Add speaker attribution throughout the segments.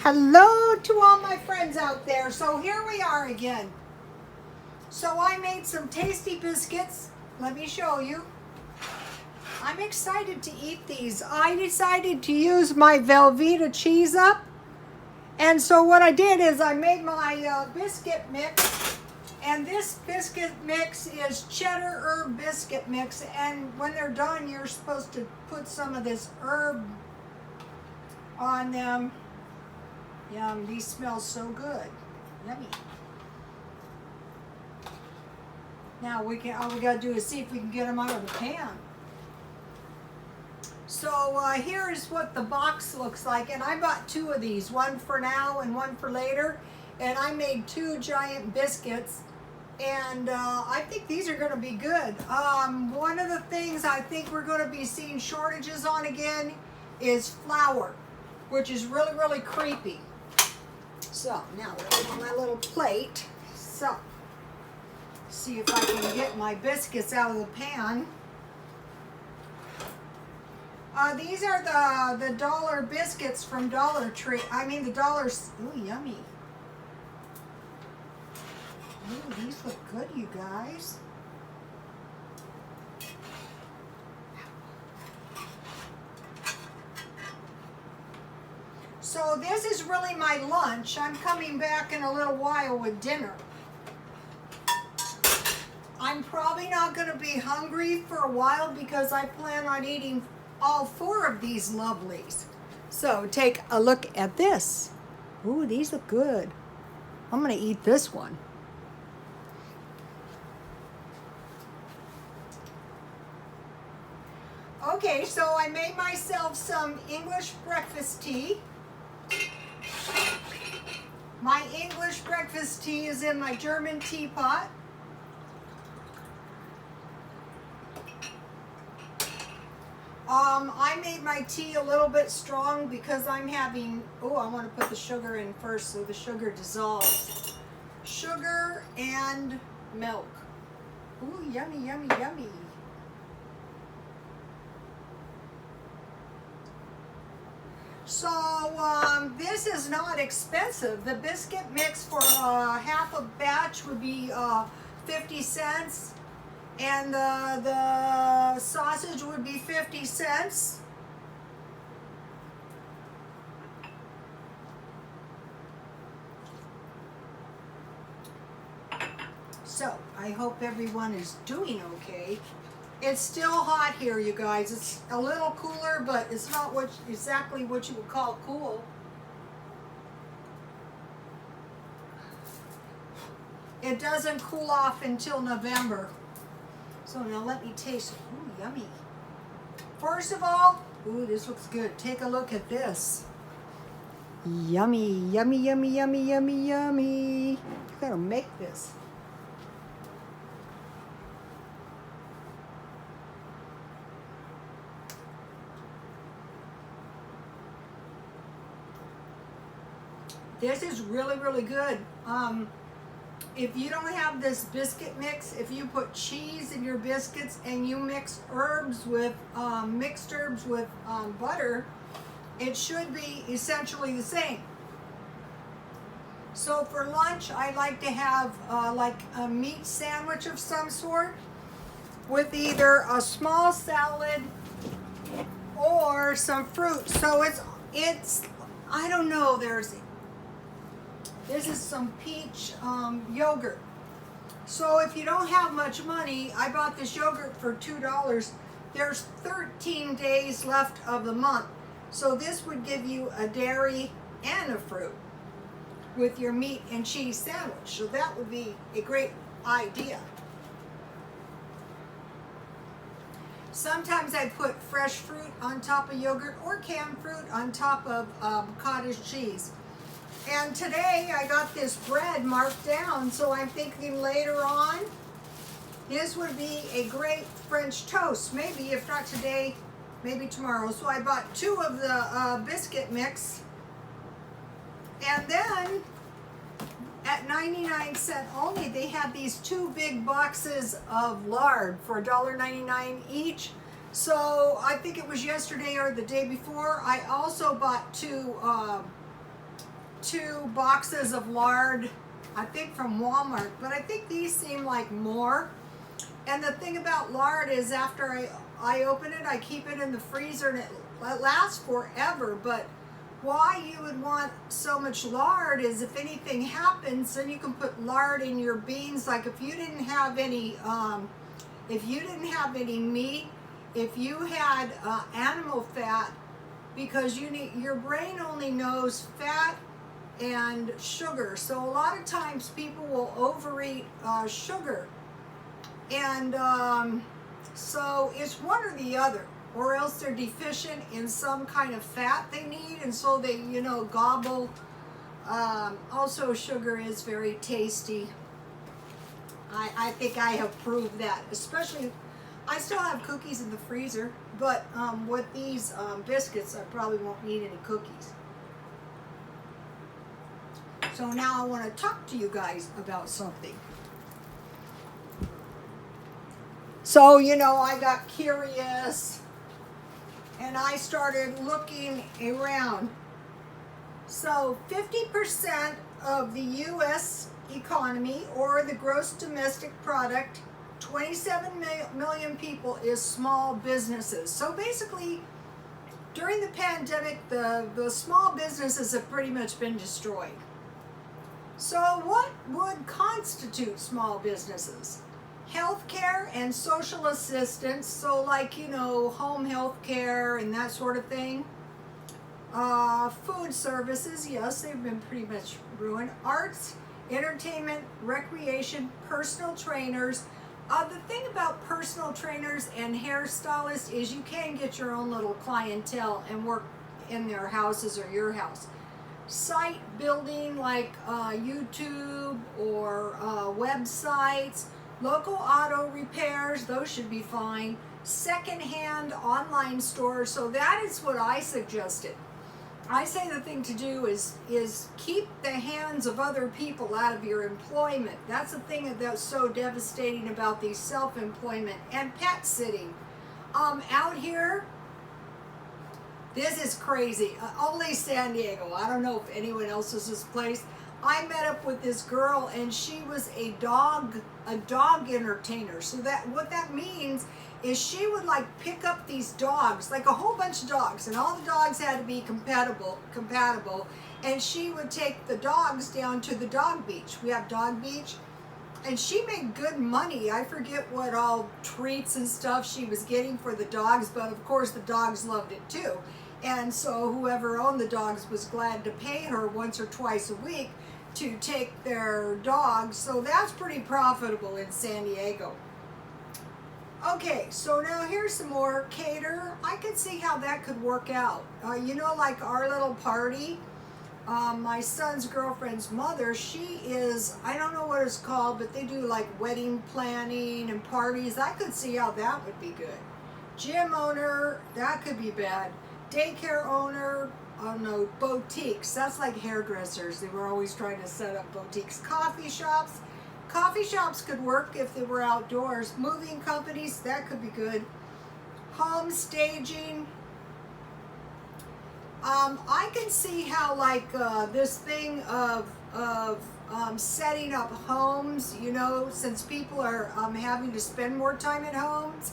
Speaker 1: Hello to all my friends out there. So here we are again. So I made some tasty biscuits. Let me show you. I'm excited to eat these. I decided to use my Velveeta cheese up. And so what I did is I made my biscuit mix. And this biscuit mix is cheddar herb biscuit mix. And when they're done, you're supposed to put some of this herb on them. Yum, these smell so good. Yummy. Now all we gotta do is see if we can get them out of the pan. So here is what the box looks like, and I bought two of these, one for now and one for later, and I made two giant biscuits, and I think these are gonna be good. One of the things I think we're gonna be seeing shortages on again is flour, which is really, really creepy. So now we're on my little plate. So, see if I can get my biscuits out of the pan. These are the dollar biscuits from Dollar Tree. I mean the dollars. Ooh, yummy. Ooh, these look good, you guys. So this is really my lunch. I'm coming back in a little while with dinner. I'm probably not going to be hungry for a while because I plan on eating all four of these lovelies. So take a look at this. Ooh, these look good. I'm going to eat this one. Okay, so I made myself some English breakfast tea. My English breakfast tea is in my German teapot. I made my tea a little bit strong because I'm having, oh, I want to put the sugar in first so the sugar dissolves. Sugar and milk. Ooh, yummy, yummy, yummy. So this is not expensive. The biscuit mix for half a batch would be 50 cents. And the sausage would be 50 cents. So I hope everyone is doing okay. It's still hot here, you guys. It's a little cooler, but it's not exactly what you would call cool. It doesn't cool off until November. So now let me taste it. Ooh, yummy. First of all, ooh, this looks good. Take a look at this. Yummy, yummy, yummy, yummy, yummy, yummy. You gotta make this. This is really, really good. If you don't have this biscuit mix, if you put cheese in your biscuits and you mix herbs with, mixed herbs with butter, it should be essentially the same. So for lunch, I like to have like a meat sandwich of some sort with either a small salad or some fruit. So it's I don't know, this is some peach yogurt. So if you don't have much money, I bought this yogurt for $2. There's 13 days left of the month. So this would give you a dairy and a fruit with your meat and cheese sandwich. So that would be a great idea. Sometimes I put fresh fruit on top of yogurt or canned fruit on top of cottage cheese. And today I got this bread marked down, so I'm thinking later on this would be a great French toast. Maybe, if not today, maybe tomorrow. So I bought two of the biscuit mix. And then at 99 cents only, they had these two big boxes of lard for $1.99 each. So I think it was yesterday or the day before. I also bought two 2 boxes of lard, I think from Walmart, but I think these seem like more. And the thing about lard is after I open it, I keep it in the freezer and it lasts forever. But why you would want so much lard is if anything happens, then you can put lard in your beans. Like if you didn't have any meat, if you had animal fat, because your brain only knows fat and sugar. So a lot of times people will overeat sugar. And so it's one or the other, or else they're deficient in some kind of fat they need, and so they, gobble. Also, sugar is very tasty. I think I have proved that, especially, I still have cookies in the freezer, but with these biscuits, I probably won't need any cookies. So now I want to talk to you guys about something. So, I got curious and I started looking around. So 50% of the U.S. economy, or the gross domestic product, 27 million people, is small businesses. So basically, during the pandemic, the small businesses have pretty much been destroyed. So what would constitute small businesses? Healthcare and social assistance, so like, home health care and that sort of thing. Food services, yes, they've been pretty much ruined. Arts, entertainment, recreation, personal trainers. The thing about personal trainers and hairstylists is you can get your own little clientele and work in their houses or your house. Site building like YouTube or websites. Local auto repairs, those should be fine. Secondhand online stores, so that is what I suggested. I say the thing to do is keep the hands of other people out of your employment. That's the thing that's so devastating about these self-employment. And pet sitting. Out here, this is crazy. Only San Diego. I don't know if anyone else is this place. I met up with this girl and she was a dog entertainer. So what that means is she would like pick up these dogs, like a whole bunch of dogs, and all the dogs had to be compatible, and she would take the dogs down to the dog beach. We have dog beach, and she made good money. I forget what all treats and stuff she was getting for the dogs, but of course the dogs loved it too. And so whoever owned the dogs was glad to pay her once or twice a week to take their dogs. So that's pretty profitable in San Diego. Okay, so now here's some more. Cater. I could see how that could work out. Like our little party, my son's girlfriend's mother, she is, I don't know what it's called, but they do like wedding planning and parties. I could see how that would be good. Gym owner, that could be bad. Daycare owner, oh no, boutiques. That's like hairdressers. They were always trying to set up boutiques. Coffee shops. Coffee shops could work if they were outdoors. Moving companies, that could be good. Home staging. I can see how like this thing of setting up homes, since people are having to spend more time at homes,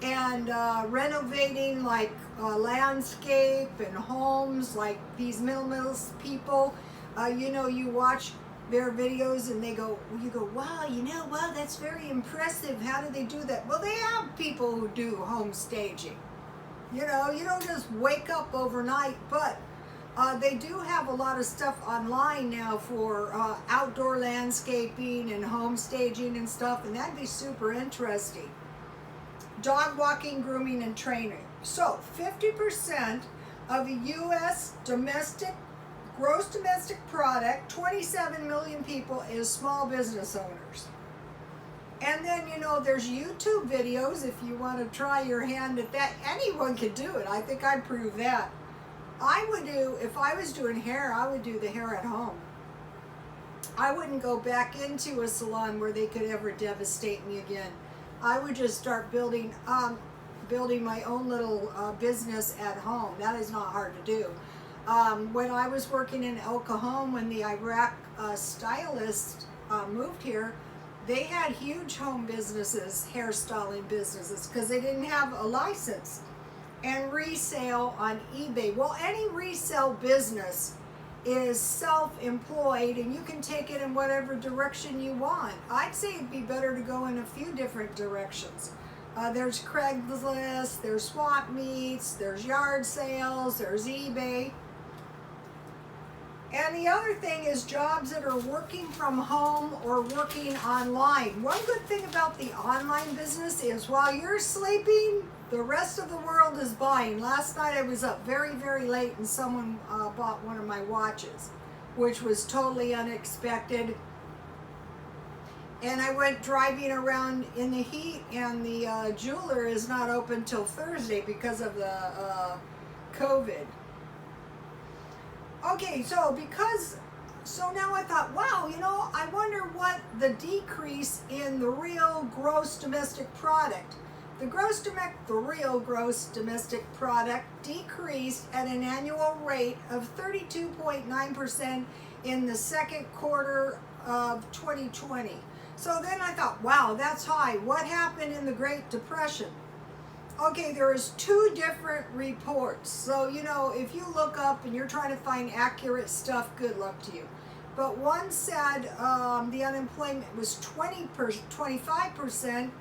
Speaker 1: and renovating like landscape and homes, like these middle people, you watch their videos and you go, wow, wow, that's very impressive. How do they do that? Well, they have people who do home staging. You don't just wake up overnight, but they do have a lot of stuff online now for outdoor landscaping and home staging and stuff, and that'd be super interesting. Dog walking, grooming, and training. So 50% of the U.S. gross domestic product, 27 million people, is small business owners. And then, there's YouTube videos if you want to try your hand at that. Anyone could do it. I think I proved that. If I was doing hair, I would do the hair at home. I wouldn't go back into a salon where they could ever devastate me again. I would just start building my own little business at home. That is not hard to do. When I was working in El Cajon, when the Iraq stylists moved here, they had huge home businesses, hairstyling businesses, because they didn't have a license. And resale on eBay. Well, any resale business is self-employed, and you can take it in whatever direction you want. I'd say it'd be better to go in a few different directions. There's Craigslist, there's swap meets, there's yard sales, there's eBay. And the other thing is jobs that are working from home or working online. One good thing about the online business is while you're sleeping, the rest of the world is buying. Last night I was up very, very late and someone bought one of my watches, which was totally unexpected. And I went driving around in the heat, and the jeweler is not open till Thursday because of the COVID. Okay, so now I thought, wow, you know, I wonder what the decrease in the real gross domestic product. The real gross domestic product decreased at an annual rate of 32.9% in the second quarter of 2020. So then I thought, wow, that's high. What happened in the Great Depression? Okay, there is two different reports. So, you know, if you look up and you're trying to find accurate stuff, good luck to you. But one said the unemployment was 25%,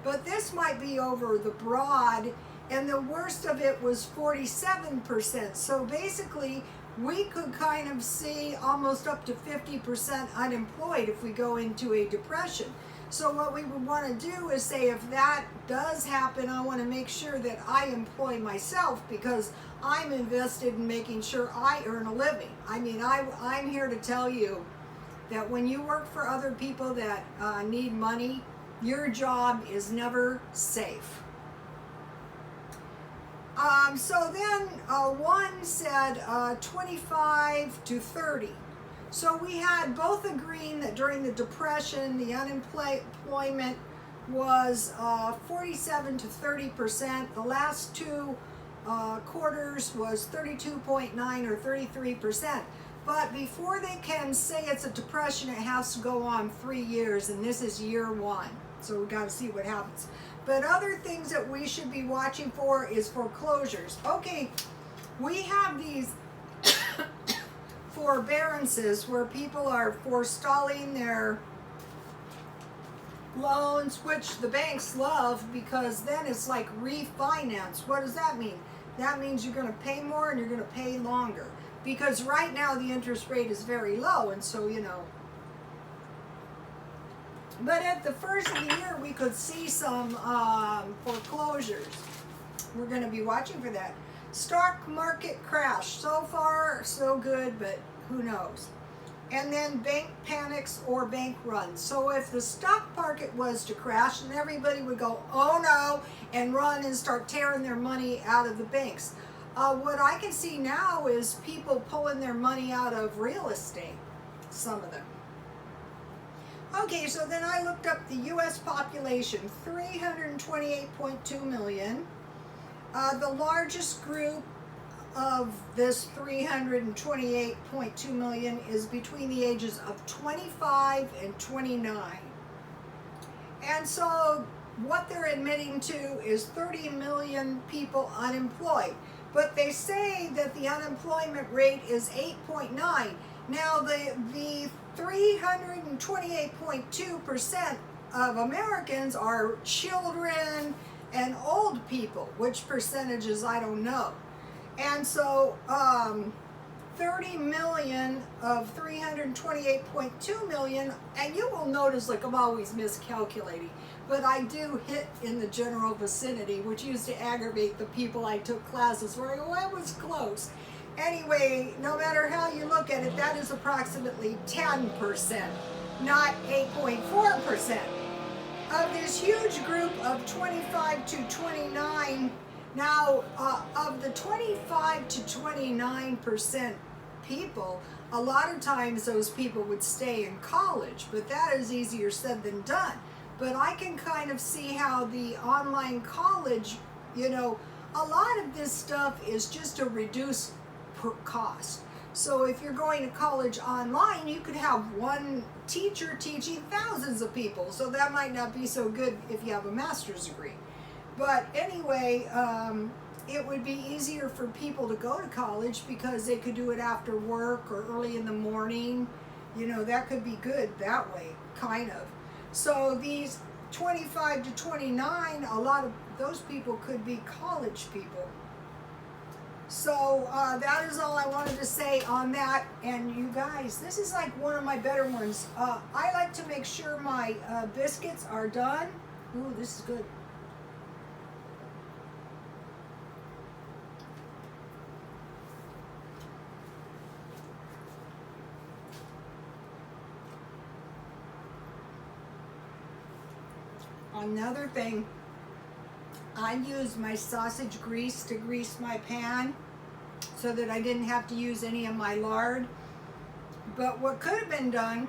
Speaker 1: but this might be over the broad, and the worst of it was 47%. So basically, we could kind of see almost up to 50% unemployed if we go into a depression. So what we would want to do is say, if that does happen, I want to make sure that I employ myself, because I'm invested in making sure I earn a living. I mean, I'm here to tell you that when you work for other people that need money, your job is never safe. So then one said 25 to 30. So we had both agreeing that during the Depression, the unemployment was 47 to 30%. The last two quarters was 32.9 or 33%. But before they can say it's a depression, it has to go on 3 years, and this is year one. So we got to see what happens. But other things that we should be watching for is foreclosures. Okay, we have these forbearances where people are forestalling their loans, which the banks love, because then it's like refinance. What does that mean? That means you're going to pay more and you're going to pay longer, because right now the interest rate is very low, and so, you know. But at the first of the year, we could see some foreclosures. We're going to be watching for that. Stock market crash. So far, so good, but who knows? And then bank panics or bank runs. So if the stock market was to crash, then everybody would go, oh no, and run and start tearing their money out of the banks. What I can see now is people pulling their money out of real estate, some of them. Okay, so then I looked up the U.S. population, 328.2 million. The largest group of this 328.2 million is between the ages of 25 and 29. And so what they're admitting to is 30 million people unemployed. But they say that the unemployment rate is 8.9. Now the 328.2% of Americans are children and old people, which percentages I don't know. And so 30 million of 328.2 million, and you will notice, like, I'm always miscalculating, but I do hit in the general vicinity, which used to aggravate the people I took classes where I go, I was close. Anyway, no matter how you look at it, that is approximately 10%, not 8.4%. Of this huge group of 25 to 29, now of the 25 to 29% people, a lot of times those people would stay in college, but that is easier said than done. But I can kind of see how the online college, you know, a lot of this stuff is just to reduce cost. So if you're going to college online, you could have one teacher teaching thousands of people. So that might not be so good if you have a master's degree. But anyway, it would be easier for people to go to college because they could do it after work or early in the morning. You know, that could be good that way, kind of. So these 25 to 29, a lot of those people could be college people. So that is all I wanted to say on that. And you guys, this is like one of my better ones. I like to make sure my biscuits are done. Ooh, this is good. Another thing, I used my sausage grease to grease my pan so that I didn't have to use any of my lard. But what could have been done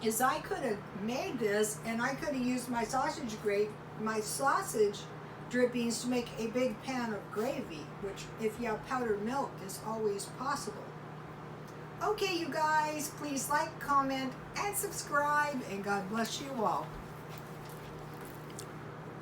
Speaker 1: is I could have made this and I could have used my sausage drippings to make a big pan of gravy, which if you have powdered milk is always possible. Okay, you guys, please like, comment, and subscribe, and God bless you all.